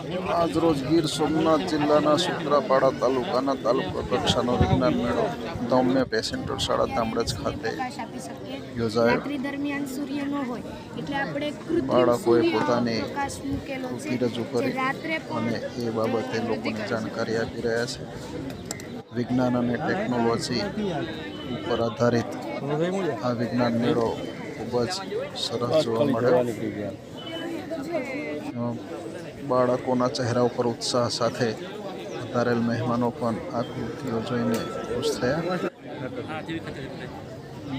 આજરોજ ગીર સોમનાથ જિલ્લાના સૂત્રાપાડા તાલુકાના તાલુકા કક્ષાનો વિજ્ઞાન મેળો દૌમ્ય પેસેન્ટર શાળા ધામરજ ખાતે યોજાયો. બાળકોએ પોતાની કૃતિ રજૂ કરી અને એ બાબતે લોકોને જાણકારી આપી રહ્યા છે. વિજ્ઞાન અને ટેકનોલોજી ઉપર આધારિત આ વિજ્ઞાન મેળો ખૂબ જ સરસ જોવા મળ્યો. બાળકોના ચહેરા ઉપર ઉત્સાહ સાથે વધારેલ મહેમાનો પણ આ કૃતિઓ જોઈને ખુશ થયા.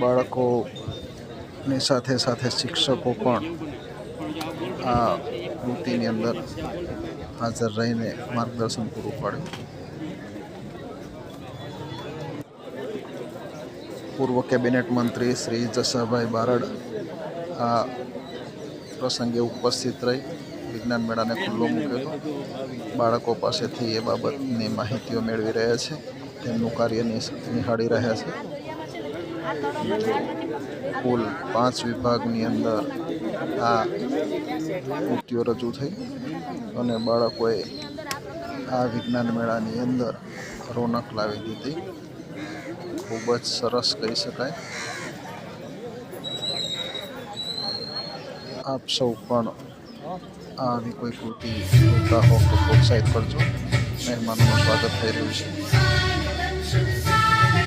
બાળકોની સાથે સાથે શિક્ષકો પણ આ કૃતિની અંદર હાજર રહીને માર્ગદર્શન પૂરું પાડ્યું. પૂર્વ કેબિનેટ મંત્રી શ્રી જસાભાઈ બારડ આ પ્રસંગે ઉપસ્થિત રહી વિજ્ઞાન મેળાને ખુલ્લો મૂક્યો હતો. બાળકો પાસેથી એ બાબતની માહિતીઓ મેળવી રહ્યા છે, તેમનું કાર્ય નિહાળી રહ્યા છે. કુલ 5 વિભાગની અંદર આ કૃતિઓ રજૂ થઈ અને બાળકોએ આ વિજ્ઞાન મેળાની અંદર રોનક લાવી દીધી. ખૂબ જ સરસ કહી શકાય. આપ સૌ પણ આવી કોઈ કૃતિ જોતા હો તો પ્રોત્સાહિત કરજો. મહેમાનોનું સ્વાગત થઈ રહ્યું છે.